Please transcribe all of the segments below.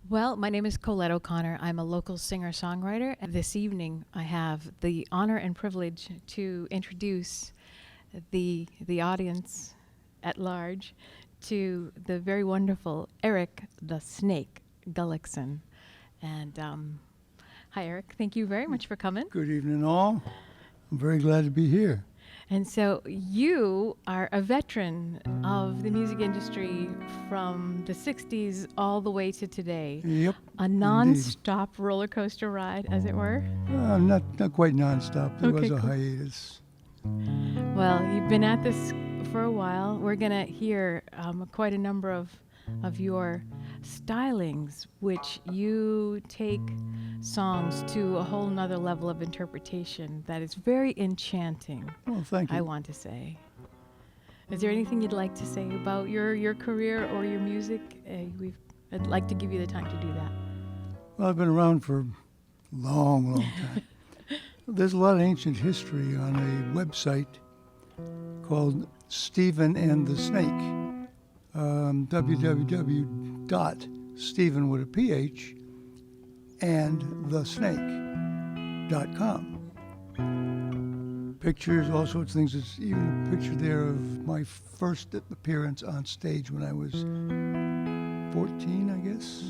Well, my name is Colette O'Connor. I'm a local singer-songwriter. And this evening, I have the honor and privilege to introduce the audience at large to the very wonderful Eric the Snake Gullickson. And hi, Eric. Thank you very much for coming. Good evening, all. I'm very glad to be here. And so you are a veteran of the music industry from the 60s all the way to today. Yep. A non-stop roller coaster ride, as it were. Not quite nonstop. There was Okay, a cool. hiatus. Well, you've been at this for a while. We're going to hear quite a number of your stylings, which you take songs to a whole nother level of interpretation that is very enchanting, Well, thank you. I want to say. Is there anything you'd like to say about your career or your music? I'd like to give you the time to do that. Well, I've been around for a long, long time. There's a lot of ancient history on a website called Stephen and the Snake. www.stephen with a PH and thesnake.com. Pictures, all sorts of things. There's even a picture there of my first appearance on stage when I was 14, I guess.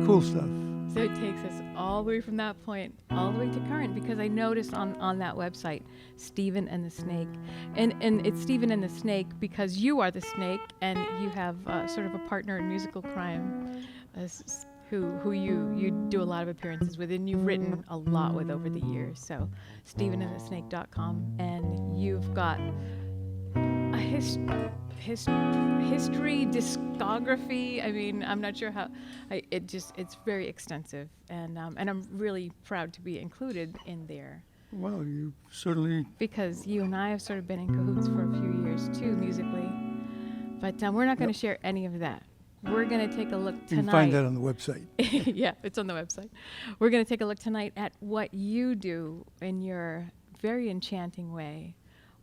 Cool stuff. So it takes us all the way from that point all the way to current, because I noticed on that website, Stephen and the Snake. And it's Stephen and the Snake because you are the snake and you have sort of a partner in musical crime who you do a lot of appearances with, and you've written a lot with over the years. So StephenandTheSnake.com, and you've got a history, discography. I mean, I'm not sure how. It's very extensive, and I'm really proud to be included in there. Well, you certainly... Because you and I have sort of been in cahoots for a few years too, musically. But we're not going to share any of that. We're going to take a look tonight. You can find that on the website. Yeah, it's on the website. We're going to take a look tonight at what you do in your very enchanting way,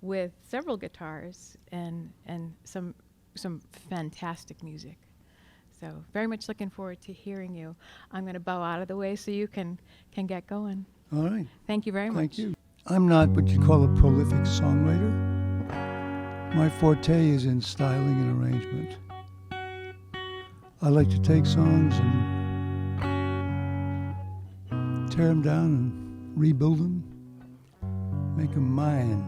with several guitars and some fantastic music. So very much looking forward to hearing you. I'm going to bow out of the way so you can get going. All right. Thank you very much. Thank you. I'm not what you call a prolific songwriter. My forte is in styling and arrangement. I like to take songs and tear them down and rebuild them, make them mine.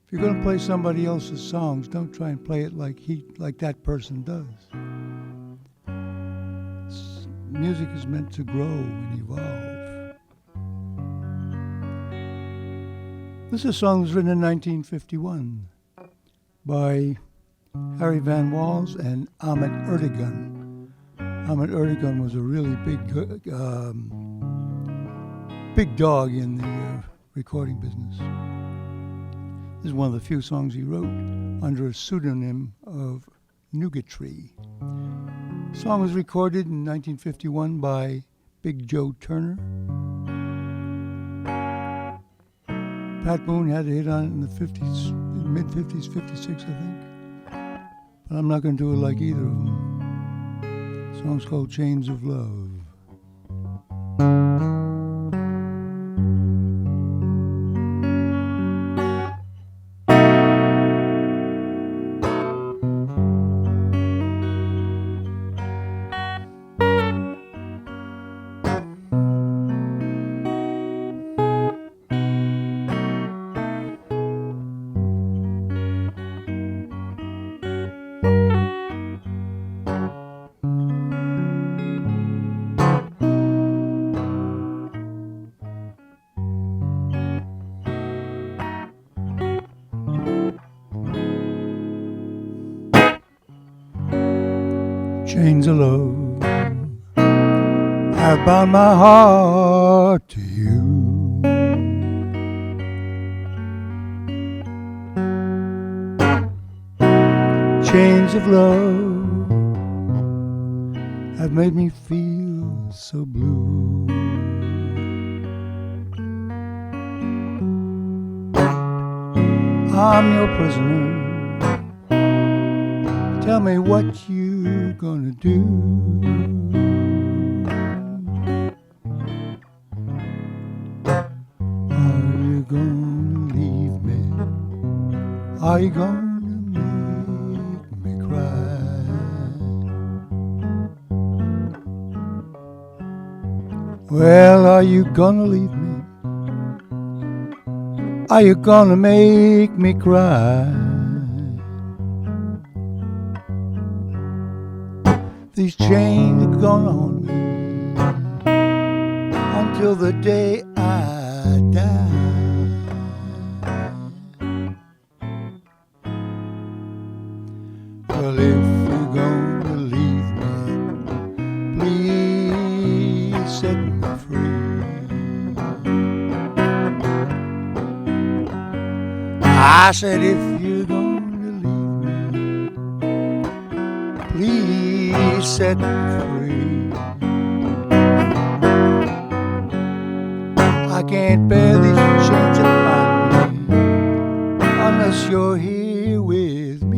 If you're going to play somebody else's songs, don't try and play it like that person does. Music is meant to grow and evolve. This is a song that was written in 1951 by Harry Van Walls and Ahmet Ertegun. Ahmet Ertegun was a really big dog in the recording business. This is one of the few songs he wrote under a pseudonym of Nougatree. The song was recorded in 1951 by Big Joe Turner. Pat Boone had a hit on it in the 50s, mid-50s, 56, I think. But I'm not going to do it like either of them. The song's called Chains of Love. Chains of love have bound my heart to you. Chains of love have made me feel so blue. I'm your prisoner, Tell me what you gonna do. Are you gonna leave me? Are you gonna make me cry? Well, are you gonna leave me? Are you gonna make me cry? These chains are gonna haunt me until the day I die. Well, if you're gonna leave me, please set me free. I said, if you're gonna leave me, please set me free. I can't bear these chains upon me unless you're here with me.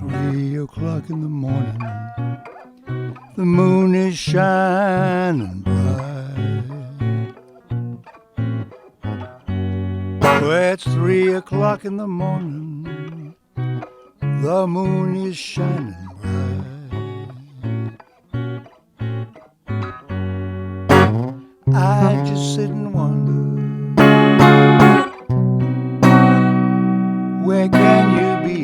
3 o'clock in the morning, the moon is shining bright. Well, it's 3 o'clock in the morning, the moon is shining bright. I just sit and wonder, where can you be?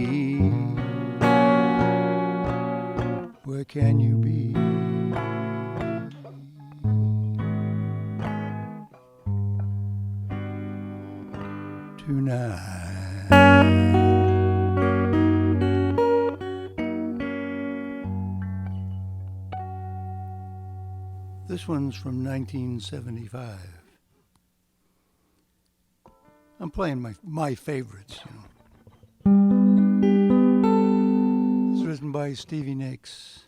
Where can you be? Tonight. This one's from 1975. I'm playing my favorites, you know. It's written by Stevie Nicks.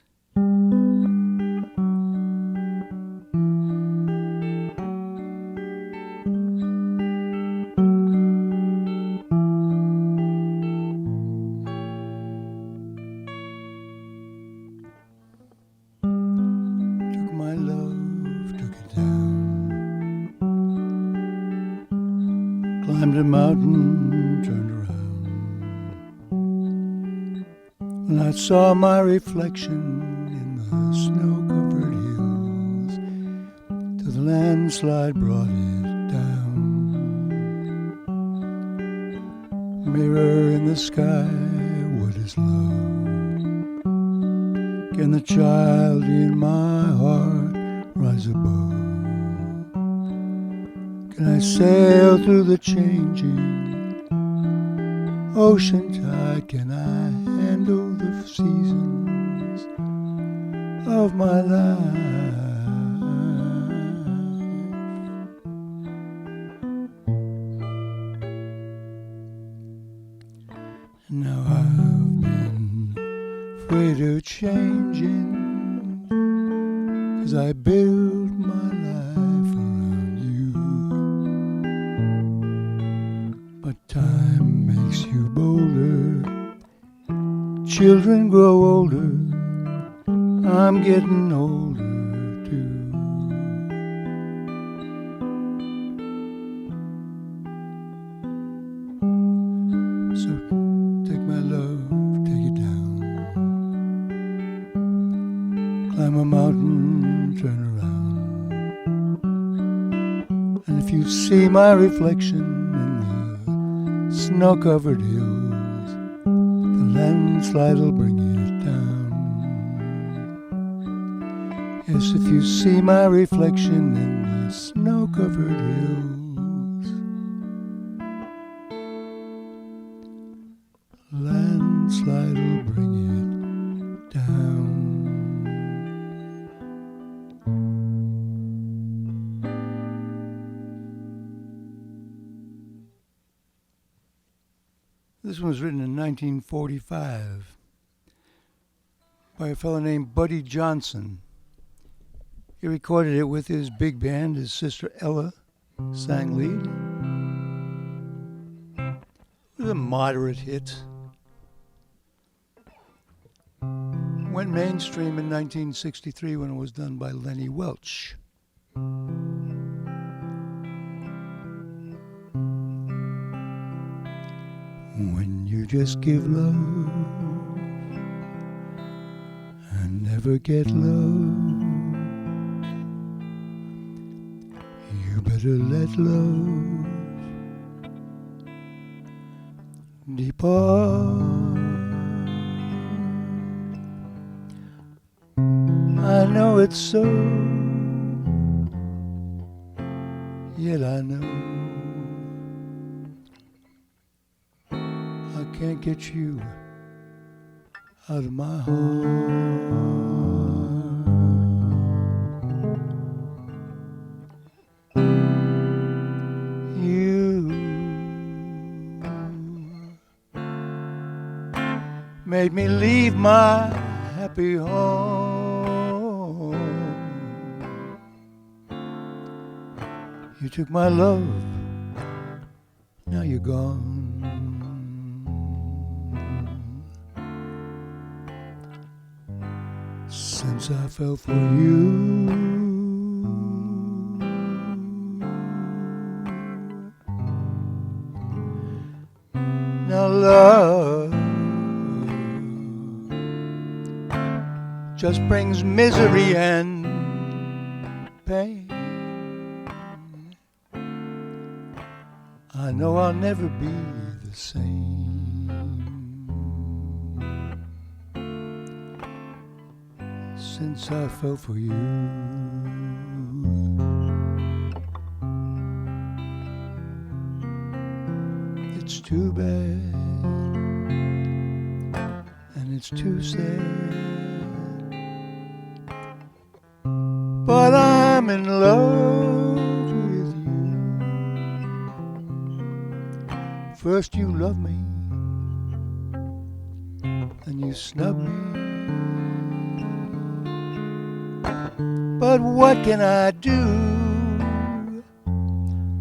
Took my love, took it down. Climbed a mountain, turned around. When I saw my reflection in the snow-covered hills, till the landslide brought it down. Mirror in the sky, what is love? Can the child in my heart rise above? Can I sail through the changing ocean tide? Can I handle the seasons of my life? Now I've been afraid of changing, 'cause I built my life around you. But time makes you bolder, children grow older, I'm getting older too. So take my love, take it down. Climb a mountain, turn around. And if you see my reflection in the snow-covered hills, the landslide will bring it down. Yes, if you see my reflection in the snow-covered hills, landslide will bring it down. This one was written in 1945 by a fellow named Buddy Johnson. He recorded it with his big band. His sister Ella sang lead. It was a moderate hit. Went mainstream in 1963 when it was done by Lenny Welch. When you just give love and never get love, you better let love depart. I know it's so, yet I know I can't get you out of my heart. You made me leave my happy home. You took my love, now you're gone. Since I fell for you, now love just brings misery and pain. I know I'll never be the same since I fell for you. It's too bad and it's too sad, but I'm in love with you. First you love me, then you snub me. But what can I do?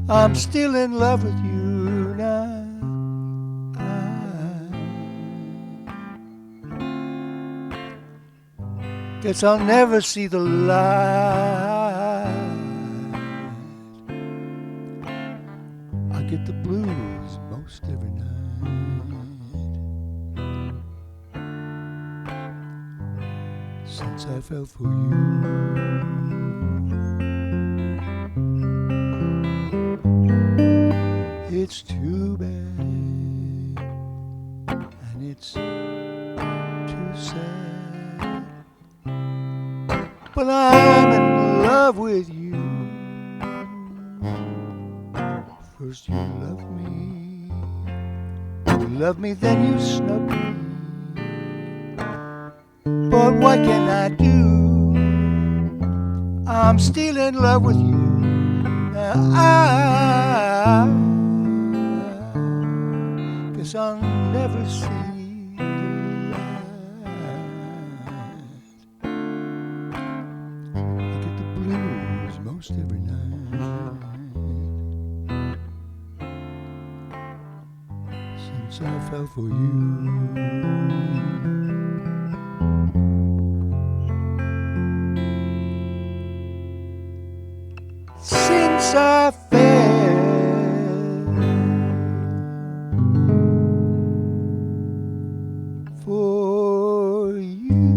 I'm still in love with you now. I guess I'll never see the light. I get the blues most every night since I fell for you. It's too bad and it's too sad, but I'm in love with you. First you love me, then you snub me. But what can I do? I'm still in love with you. Now I guess I'll never see the light. I get the blues most every night since I fell for you. Since I fell for you.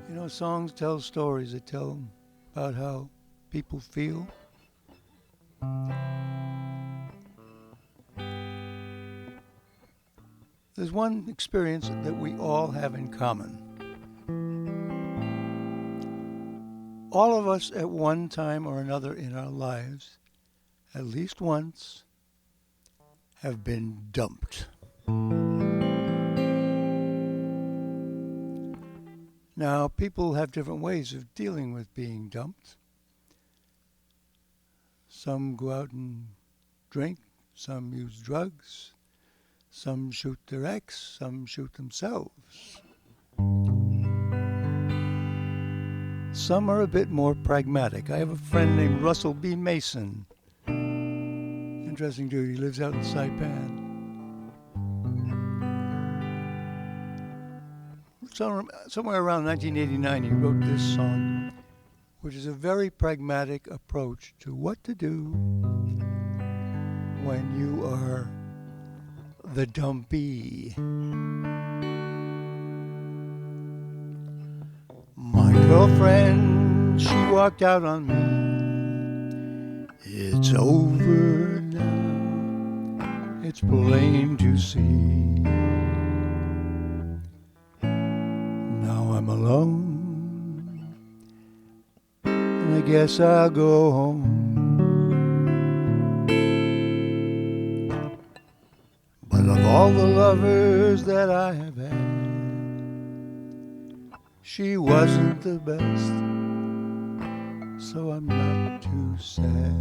You know, songs tell stories. They tell about how people feel There's one experience that we all have in common. All of us at one time or another in our lives, at least once, have been dumped. Now, people have different ways of dealing with being dumped. Some go out and drink, some use drugs, some shoot their ex, some shoot themselves. Some are a bit more pragmatic. I have a friend named Russell B. Mason. Interesting dude, he lives out in Saipan. Somewhere around 1989, he wrote this song, which is a very pragmatic approach to what to do when you are the dumpee. My girlfriend, she walked out on me. It's over now, it's plain to see. Now I'm alone, and I guess I'll go home. But of all the lovers that I have had, she wasn't the best, so I'm not too sad.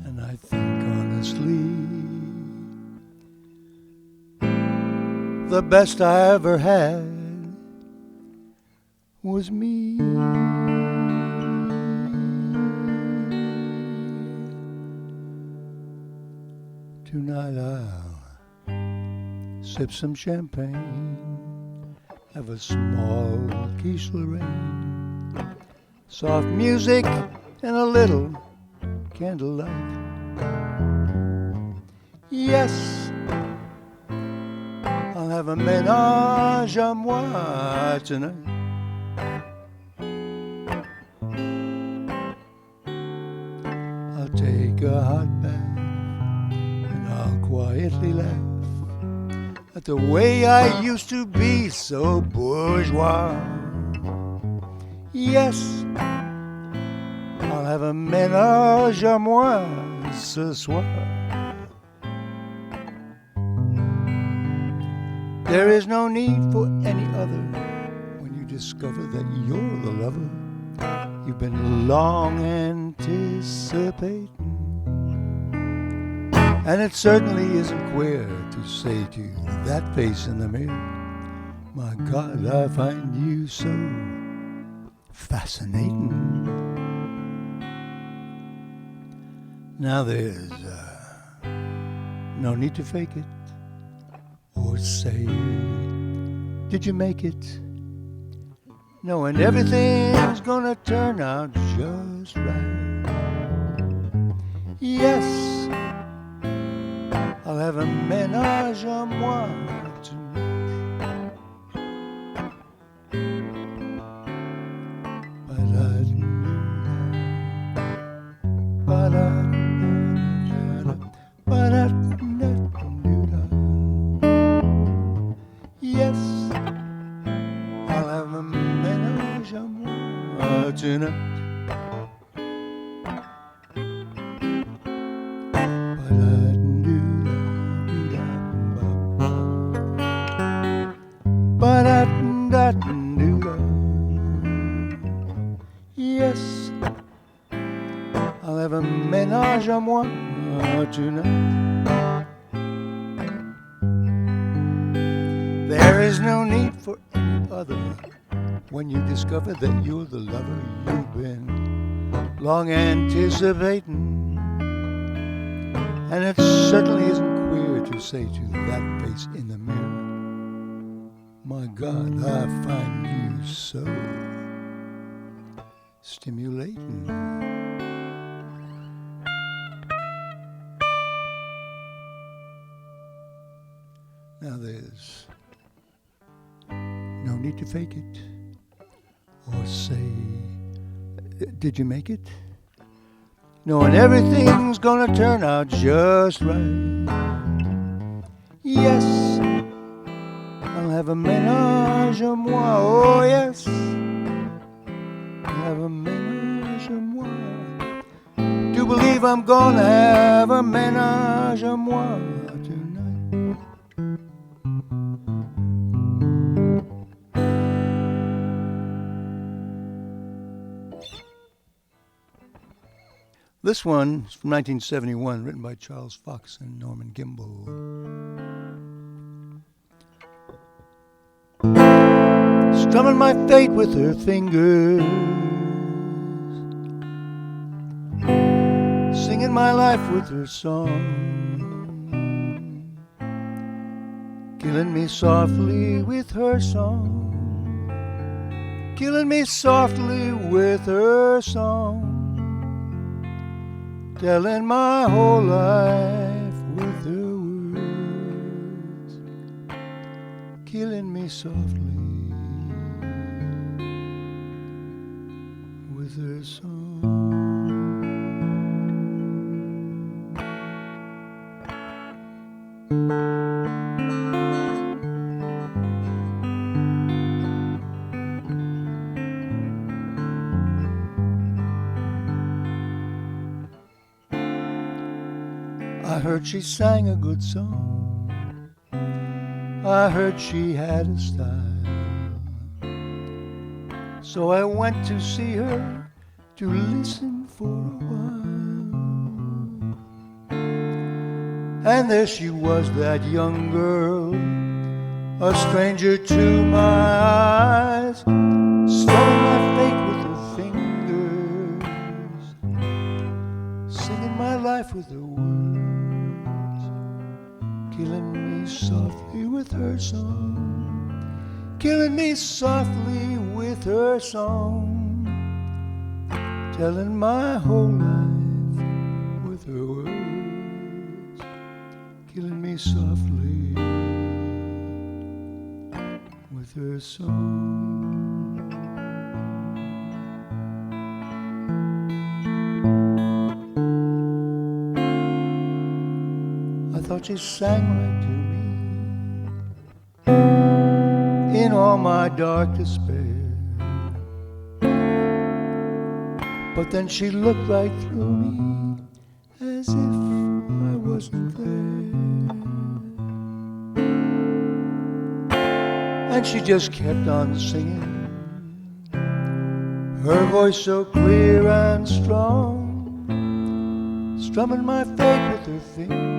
And I think honestly, the best I ever had was me. Tonight I'll sip some champagne, have a small quiche Lorraine, soft music and a little candlelight. Yes, I'll have a ménage à moi tonight. I'll take a hot bath and I'll quietly laugh at the way I used to be so bourgeois. Yes, I'll have a ménage à moi ce soir. There is no need for any other when you discover that you're the lover you've been long anticipating. And it certainly isn't queer to say to that face in the mirror, my God, I find you so fascinating. Now there's no need to fake it or say, did you make it? No, and everything's gonna turn out just right. Yes, I'll have a ménage à moi tonight. Yes, I'll have a ménage à moi tonight. Yes, I'll have a ménage à moi tonight. There is no need for any other when you discover that you're the lover you've been long anticipating. And it certainly isn't queer to say to that face in the mirror, my God, I find you so stimulating. Now there's no need to fake it or say, Did you make it? Knowing everything's gonna turn out just right. Yes, I'll have a ménage à moi. Oh yes, I'll have a ménage à moi. Do believe I'm gonna have a ménage à moi tonight. This one is from 1971, written by Charles Fox and Norman Gimbel. Strumming my fate with her fingers, singing my life with her song, killing me softly with her song, killing me softly with her song, telling my whole life with her words, killing me softly with her song. I heard she sang a good song, I heard she had a style, so I went to see her to listen for a while. And there she was, that young girl, a stranger to my eyes, strumming my fate with her fingers, singing my life with her words, killing me softly with her song, killing me softly with her song, telling my whole life with her words, killing me softly with her song. I thought she sang right to me in all my dark despair, but then she looked right through me as if I wasn't there, and she just kept on singing, her voice so clear and strong, strumming my fate with her fingers,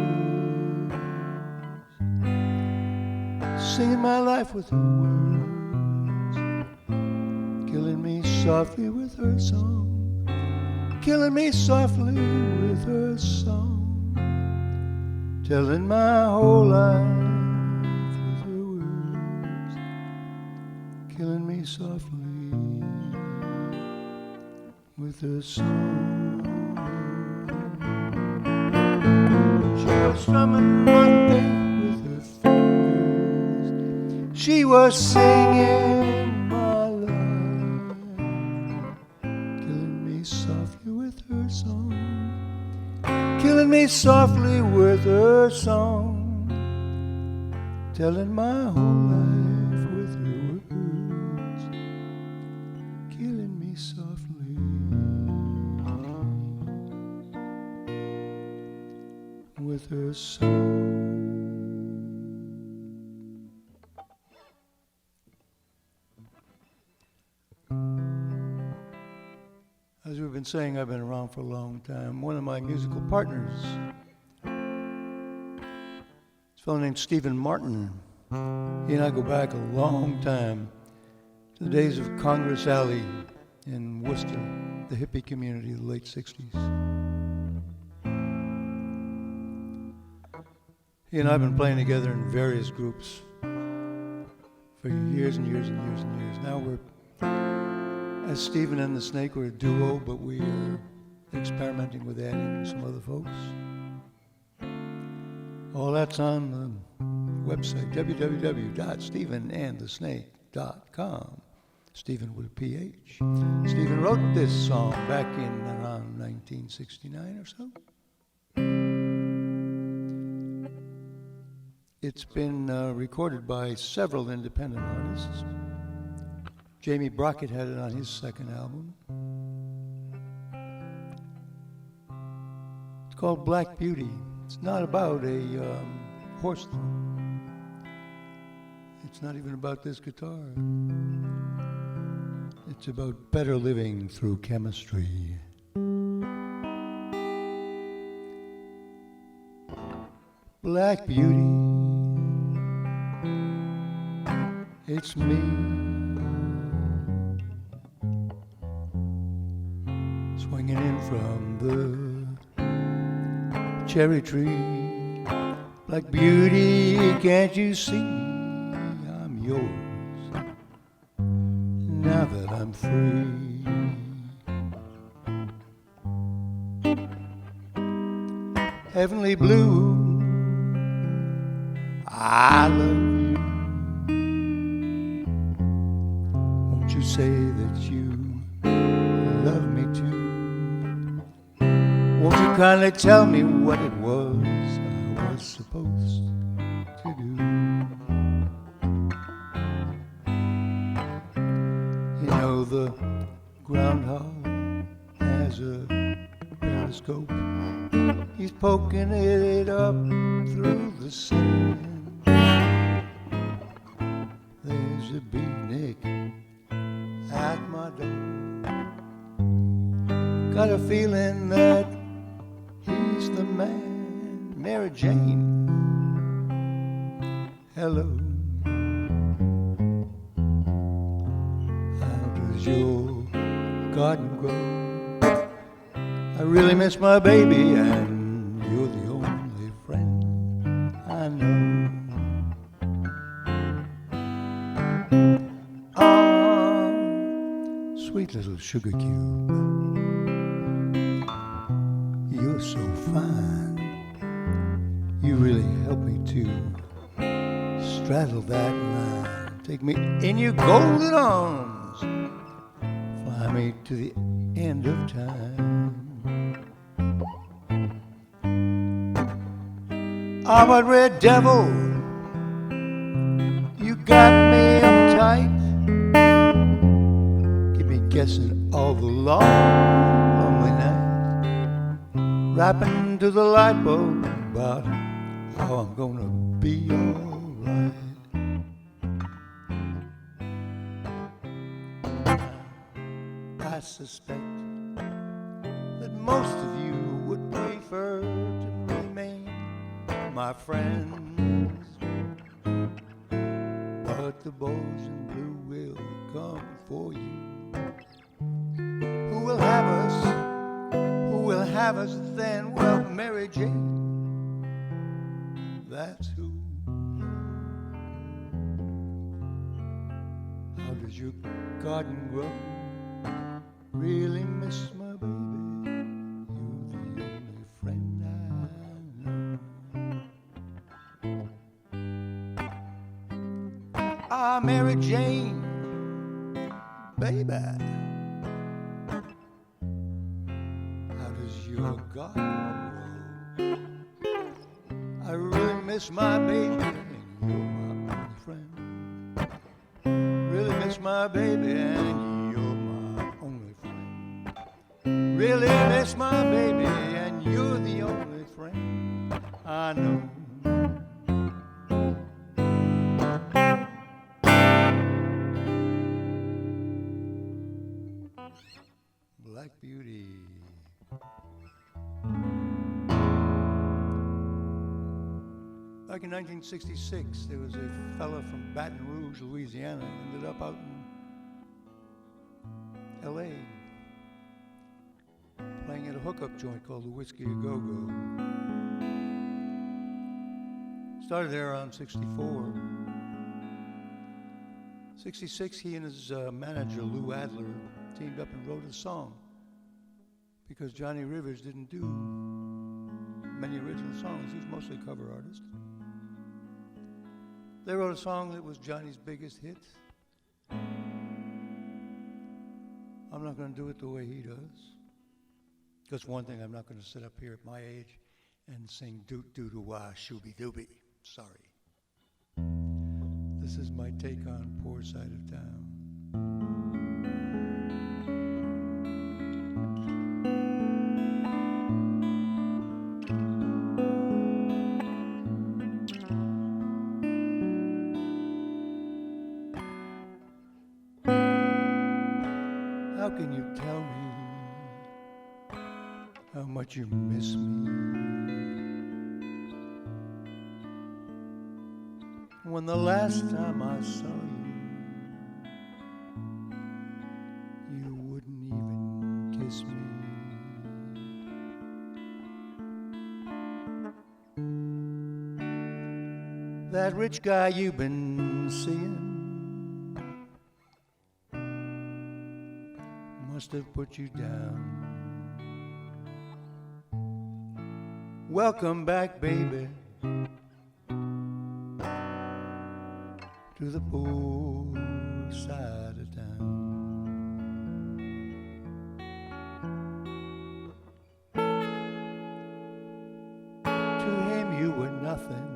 singing my life with her words, killing me softly with her song, killing me softly with her song, telling my whole life with her words, killing me softly with her song. She was strumming my fate with her fingers, she was singing my life, killing me softly with her song, killing me softly with her song, telling my whole life with her words, killing me softly with her song. As we've been saying, I've been around for a long time. One of my musical partners is a fellow named Stephen Martin. He and I go back a long time to the days of Congress Alley in Worcester, the hippie community of the late 60s. He and I have been playing together in various groups for years and years and years and years. Now we're, as Stephen and the Snake, we're a duo, but we are experimenting with adding some other folks. All that's on the website, www.stephenandthesnake.com. Stephen with a PH. Stephen wrote this song back in around 1969 or so. It's been recorded by several independent artists. Jamie Brockett had it on his second album. It's called Black Beauty. It's not about a horse though. It's not even about this guitar. It's about better living through chemistry. Black Beauty, it's me. Swinging in from the cherry tree. Black Beauty, can't you see I'm yours now that I'm free? Heavenly blue, I love you. Won't you say that you love me too? Won't you kindly tell me what it was I was supposed to do? You know the groundhog has a periscope. He's poking it up through the sand. There's a beatnik at my door. Got a feeling that he's the man. Mary Jane, hello. How does your garden grow? I really miss my baby, and you're the only friend I know. Oh, sweet little sugar cube, you're so fine. You really help me to straddle that line. Take me in your golden arms, fly me to the end of time. Ah, but red devil, you got me uptight. Keep me guessing all the long, lonely nights. Rapping to the light bulb about how I'm gonna be alright. I suspect that most of you would prefer to remain my friends, but the boys in blue will come for you. Who will have us? Who will have us then? Well, Mary Jane, that's who. How does your garden grow? Really miss my baby. You're the only friend I know. Ah, Mary Jane, baby. How does your garden grow? I really miss my baby, and you're my only friend. Really miss my baby, and you're my only friend. Really miss my baby, and you're the only friend I know. Black Beauty. Back in 1966, there was a fella from Baton Rouge, Louisiana, ended up out in L.A. playing at a hookup joint called the Whiskey A Go Go. Started there around 64. 66, he and his manager, Lou Adler, teamed up and wrote a song because Johnny Rivers didn't do many original songs. He was mostly a cover artist. They wrote a song that was Johnny's biggest hit. I'm not going to do it the way he does. Because one thing, I'm not going to sit up here at my age and sing doot doo doo wah shooby dooby. Sorry. This is my take on Poor Side of Town. How can you tell me how much you miss me when the last time I saw you wouldn't even kiss me? That rich guy you've been seeing must have put you down. Welcome back, baby, to the poor side of town. To him you were nothing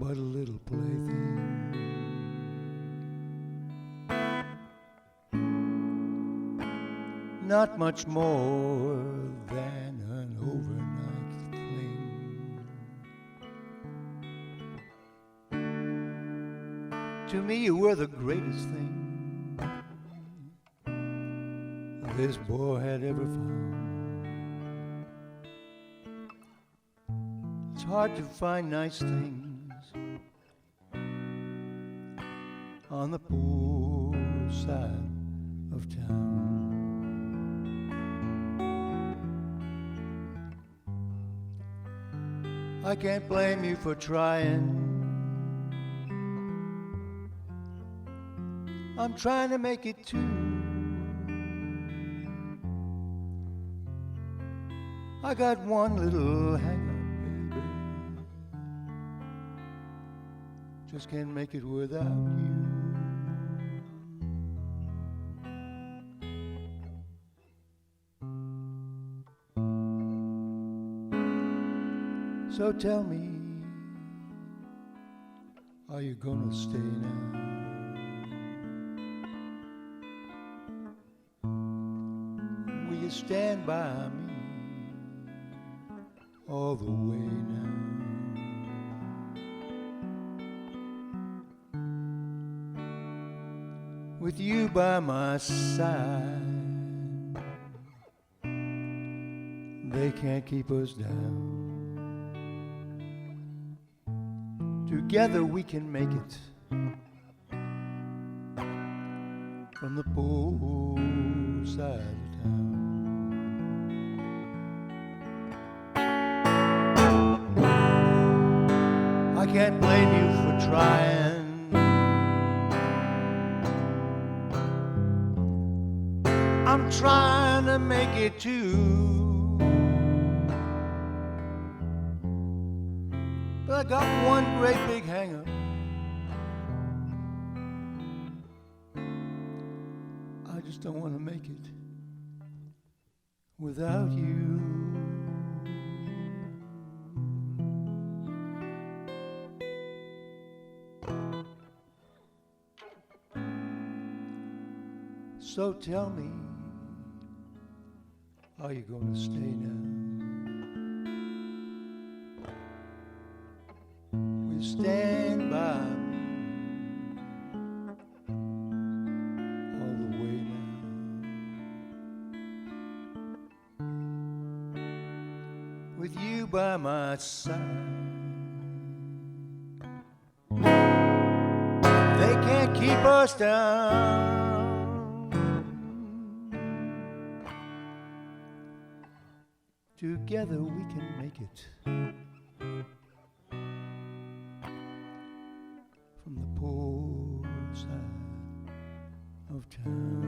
but a little plaything. Not much more than an overnight fling. To me you were the greatest thing this boy had ever found. It's hard to find nice things on the poor side of town. I can't blame you for trying. I'm trying to make it too. I got one little hang-up, baby. Just can't make it without you. So tell me, are you gonna stay now? Will you stand by me all the way now? With you by my side, they can't keep us down. Together we can make it from the poor side of town. I can't blame you for trying. I'm trying to make it too. But I got one great big hang-up. I just don't want to make it without you. So tell me, are you going to stay now? Stand by me all the way now. With you by my side, they can't keep us down. Together we can make it from the poor side of town.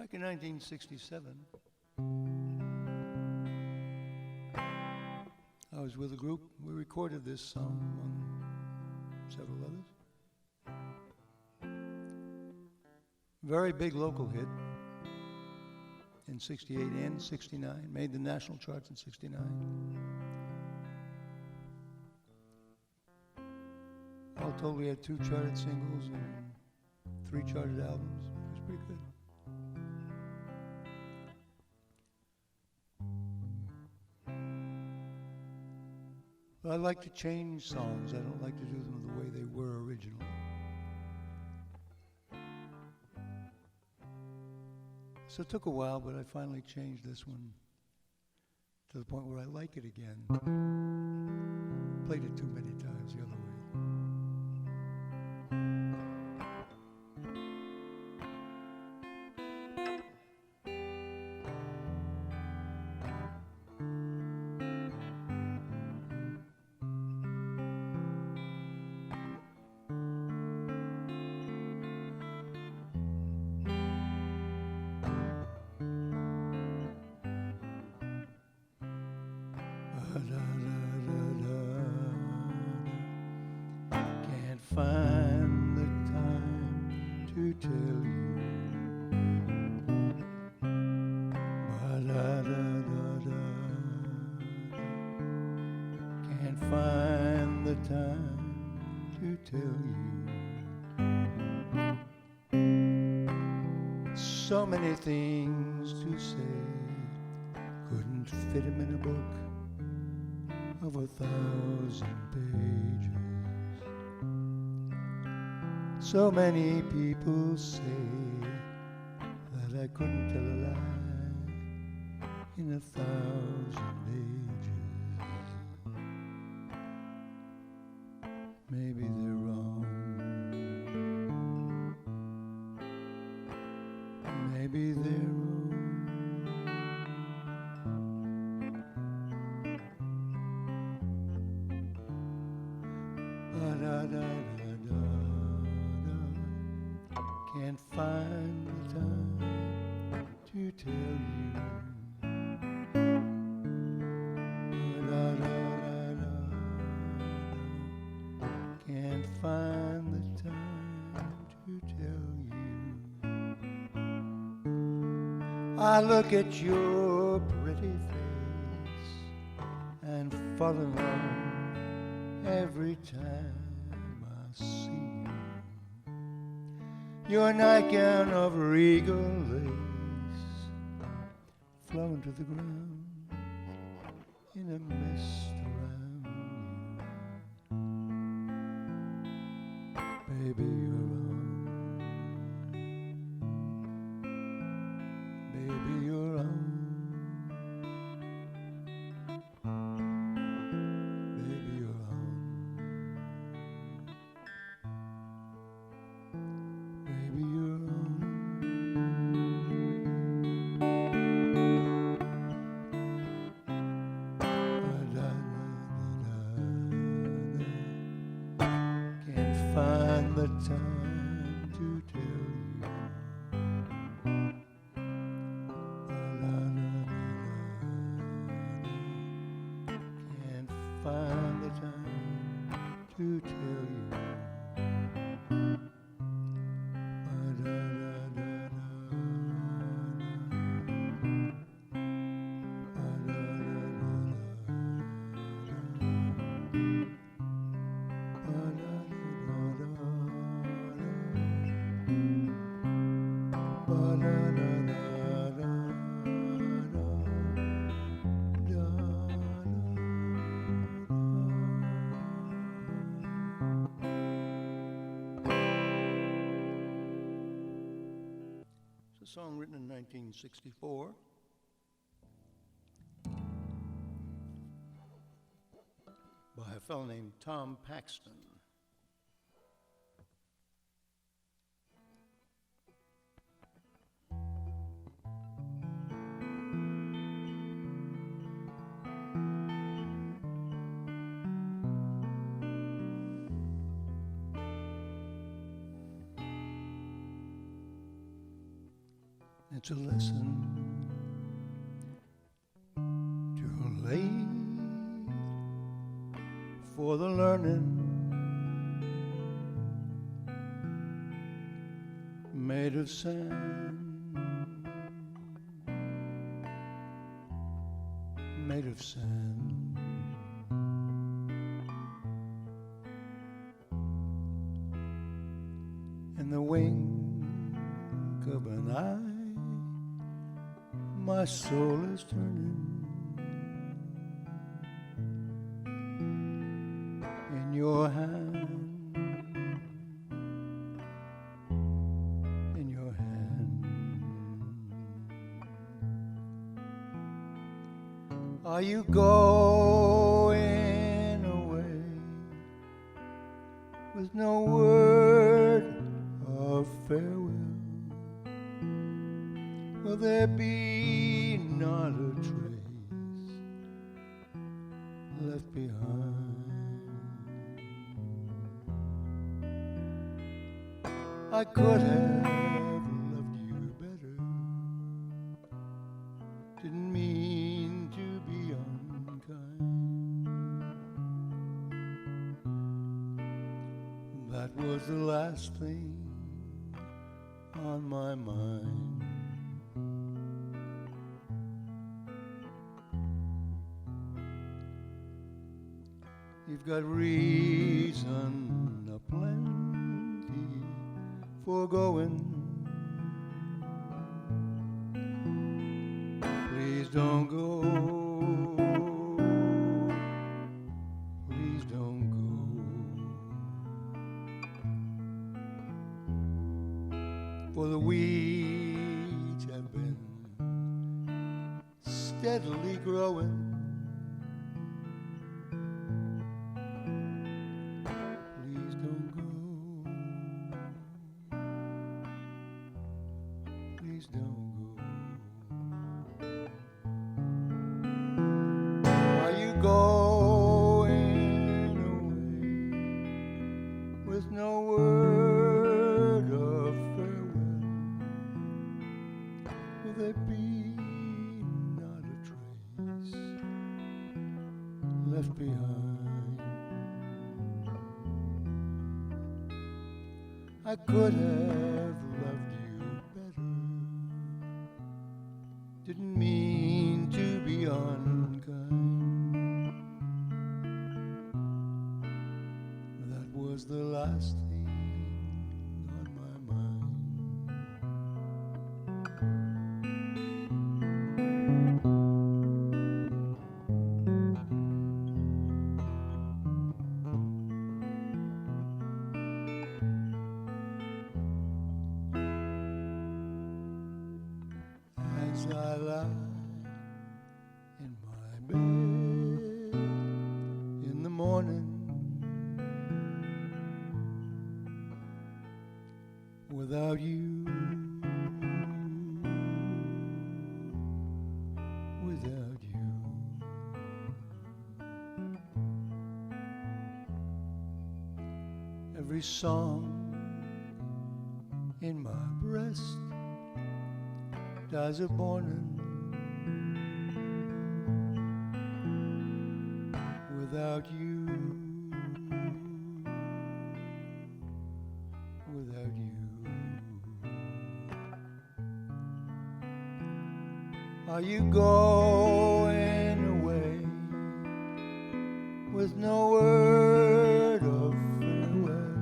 Back in 1967, I was with a group. We recorded this song among several others. Very big local hit in 68 and 69. Made the national charts in 69. All told, we had 2 charted singles and 3 charted albums. It was pretty good. But I like to change songs. I don't like to do them the way they were originally. So it took a while, but I finally changed this one to the point where I like it again. Played it too many times the other way. Can't find the time to tell you. Can't find the time to tell you. So many things to say, couldn't fit them in a book of 1,000 pages. So many people say that I couldn't tell a lie in 1,000 ages. Maybe they're wrong. Maybe they're wrong. Can't find the time to tell you. Can't find the time to tell you. I look at your pretty face and fall in love every time I see you. Your nightgown of regal lace flowing to the ground in a mist around you. Baby, you're wrong. Baby, you're wrong. Baby, you're wrong. Baby, you're wrong. Can't find the time to tell you. Can't find the time to tell you. It's a song written in 1964 by a fellow named Tom Paxton. It's a lesson too late for the learning, made of sand, made of sand. In the wink of an eye, my soul is turning. In your hand, in your hand. Are you going away with no word of farewell? Will there be not a trace left behind? I could have loved you better, didn't mean to be unkind. That was the last thing on my mind. You've got reason aplenty for going. Please don't go. Please don't go. For the weeds have been steadily growing. Please don't go. Please don't go. Are you going away with no word of farewell? Will there be not a trace left behind? I could have loved you better, didn't mean to be unkind. That was the last thing on my mind. As I lie in my bed in the morning, without you, without you, every song in my breast dies a bornin'. Without you, without you. Are you going away with no word of farewell?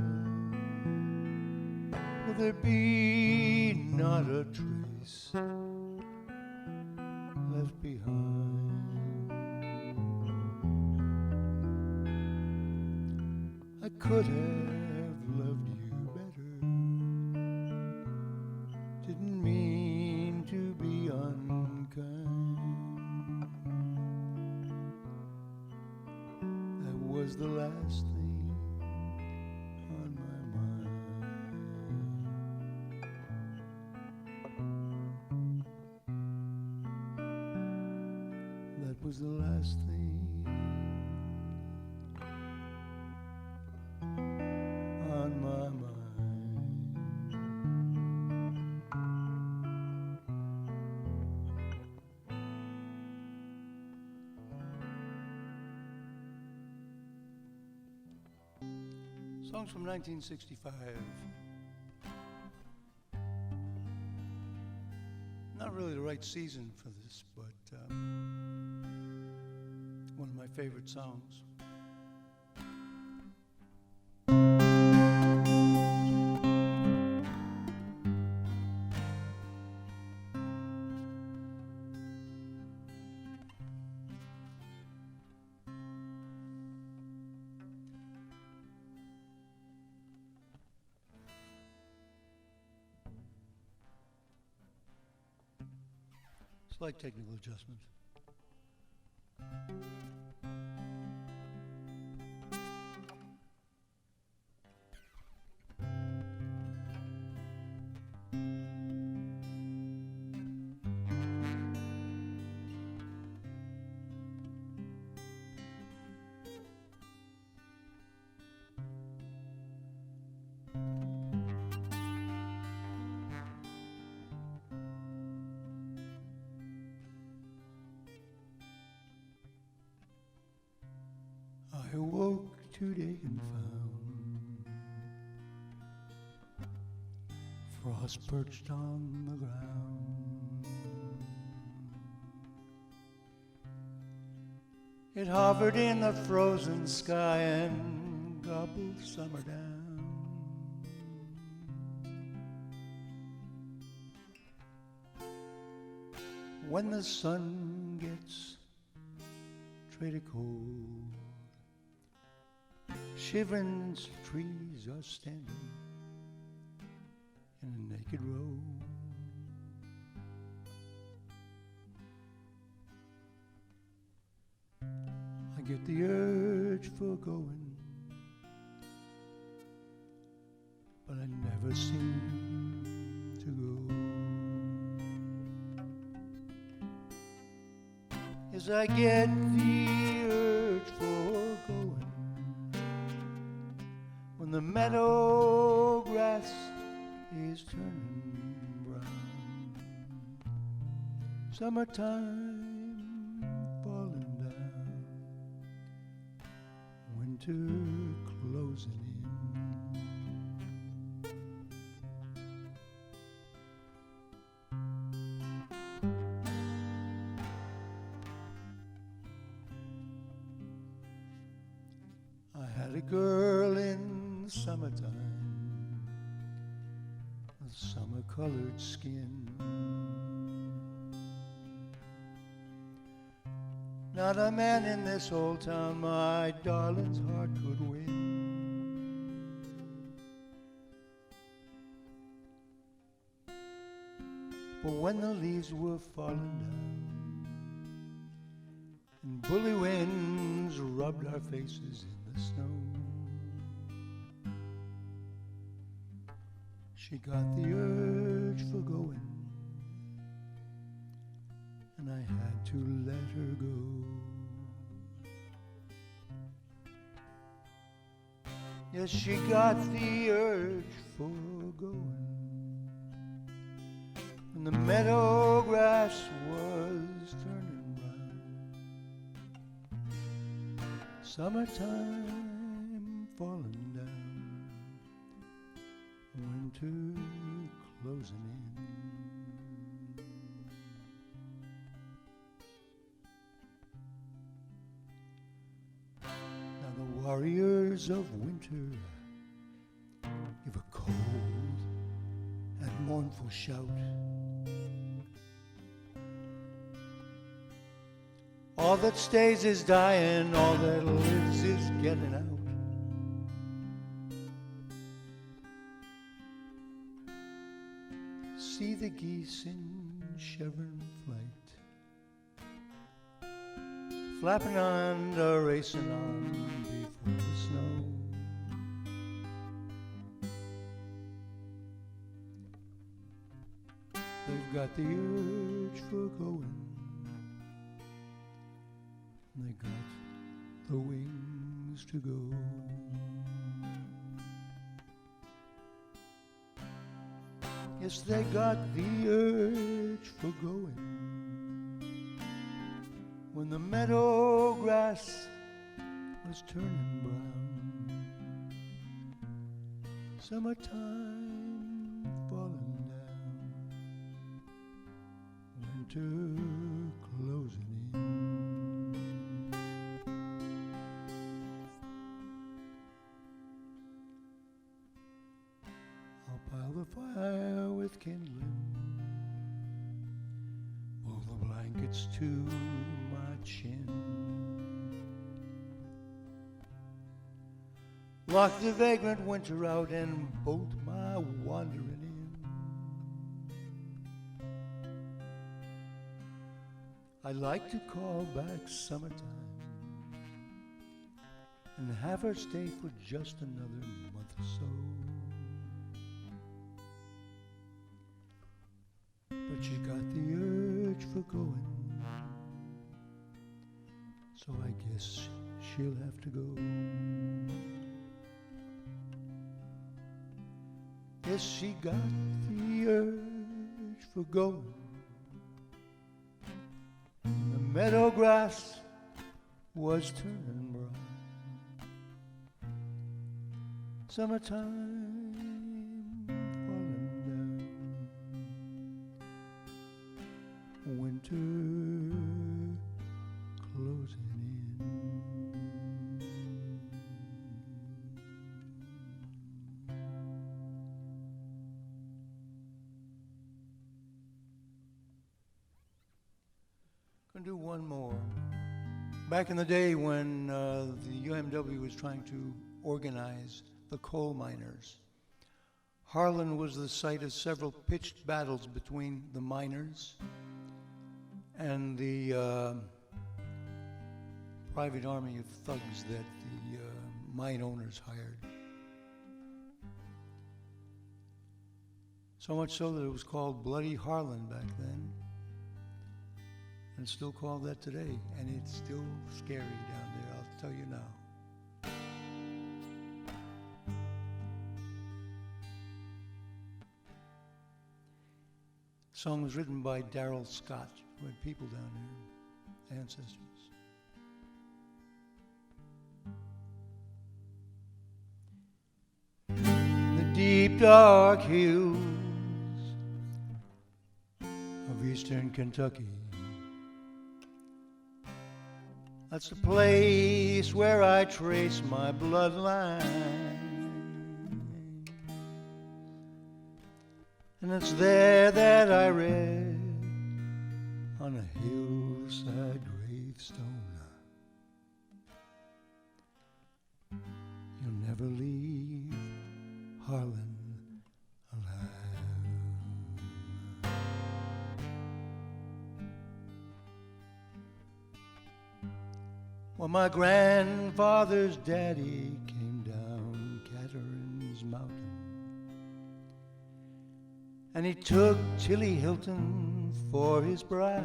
Will there be not a trace left behind? I could have loved you better, didn't mean to be unkind. That was the last thing on my mind. That was the last thing on my mind. Songs from 1965. Not really the right season for this, but one of my favorite songs. Slight technical adjustment. I awoke today and found frost perched on the ground. It hovered in the frozen sky and gobbled summer down. When the sun gets traded cold, shivering trees are standing in a naked row. I get the urge for going, but I never seem to go. As I get the urge for going, when the meadow grass is turning brown, summertime falling down, winter closing in. I had a girl in summertime with summer-colored skin. Not a man in this whole town my darling's heart could win. But when the leaves were falling down and bully winds rubbed our faces in the snow, she got the urge for going, and I had to let her go. Yes, she got the urge for going when the meadow grass was turning brown, summertime falling down, winter closing in. Now the warriors of winter give a cold and mournful shout. All that stays is dying, all that lives is getting out. See the geese in chevron flight, flapping on, racing on before the snow. They've got the urge for going, and they got the wings to go. Yes, they got the urge for going when the meadow grass was turning brown, Summertime falling down, winter closing in. I'll pile the fire with kindling, pull the blankets to my chin, lock the vagrant winter out and bolt my wandering in. I'd like to call back summertime and have her stay for just another month or so. But she got the urge for going, so I guess she'll have to go. Yes, she got the urge for going. The meadow grass was turning brown. Summertime falling down, winter closing in. Gonna do one more. Back in the day when the UMW was trying to organize the coal miners, Harlan was the site of several pitched battles between the miners and the private army of thugs that the mine owners hired. So much so that it was called Bloody Harlan back then. And it's still called that today, and it's still scary down there, I'll tell you now. The song was written by Darrell Scott, who had people down there, ancestors. In the deep dark hills of eastern Kentucky, that's the place where I trace my bloodline. And it's there that I read on a hillside gravestone, you'll never leave Harlan alive. Well, my grandfather's daddy came down Catherine's Mountain, and he took Tilly Hilton for his bride.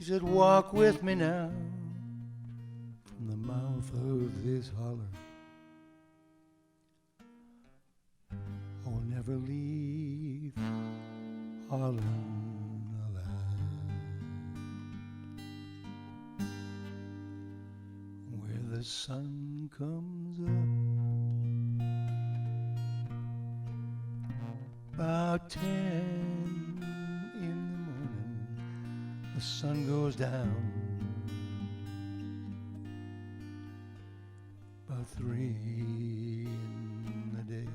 He said, walk with me now from the mouth of this holler. I will never leave Harlan alive. Where the sun comes up about 10 in the morning, the sun goes down about 3 in the day.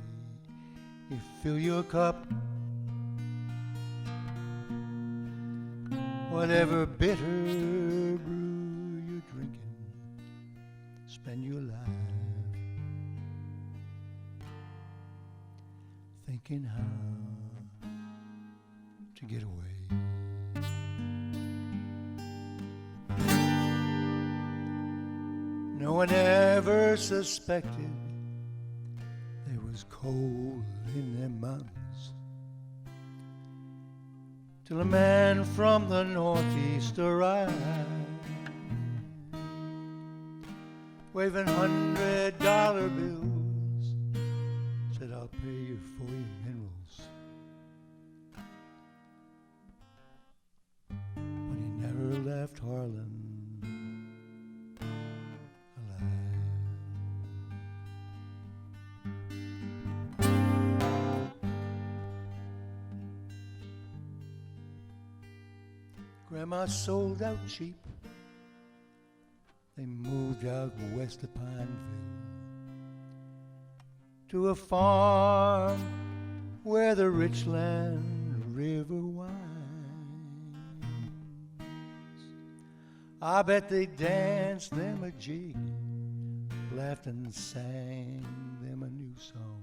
You fill your cup, whatever bitter brew you're drinking, spend your life thinking how to get away. No one ever suspected there was coal in them mountains, till a man from the northeast arrived, waving $100 bills, said, I'll pay you for your minerals. But he never left Harlan alive. Grandma sold out cheap. They moved out west of Pineville to a farm where the Richland River winds. I bet they danced them a jig, laughed and sang them a new song.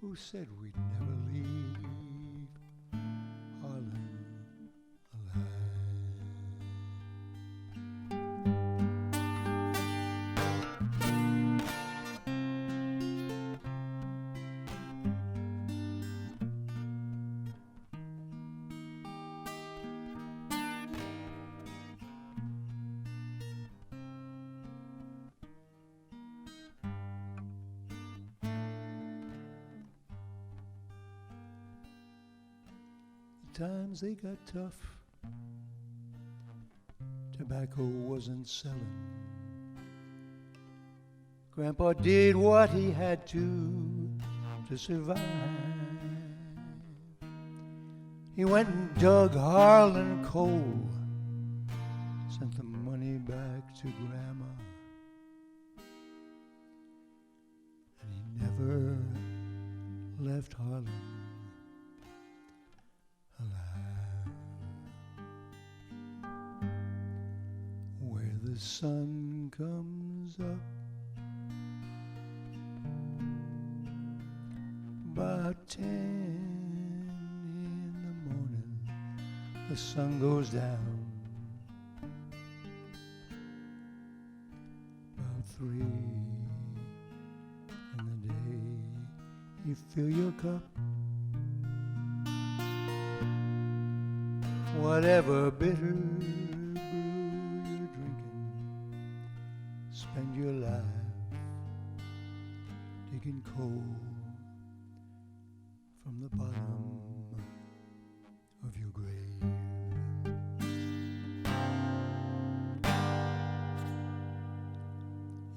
Who said we'd never leave Harlan alive? Times they got tough. Tobacco wasn't selling. Grandpa did what he had to survive. He went and dug Harlan coal, sent the money back to Grandma, and he never left Harlan alive. Where the sun comes up about 10 in the morning, the sun goes down about 3 in the day. You fill your cup, whatever bitter brew you're drinking, spend your life digging coal from the bottom of your grave.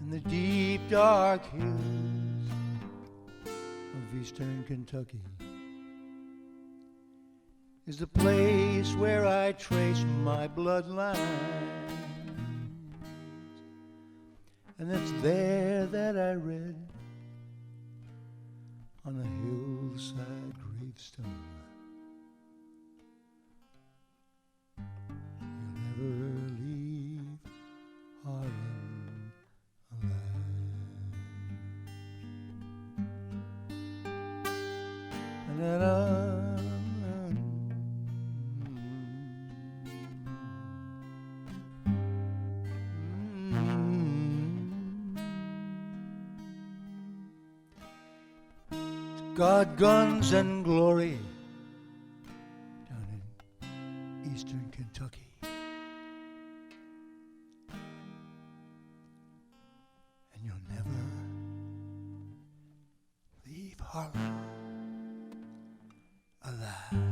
In the deep dark hills of eastern Kentucky is the place where I trace my bloodline, and it's there that I read on a hillside gravestone, you'll never leave Harlan alive. And then God, guns, and glory down in eastern Kentucky. And you'll never leave Harlan alive.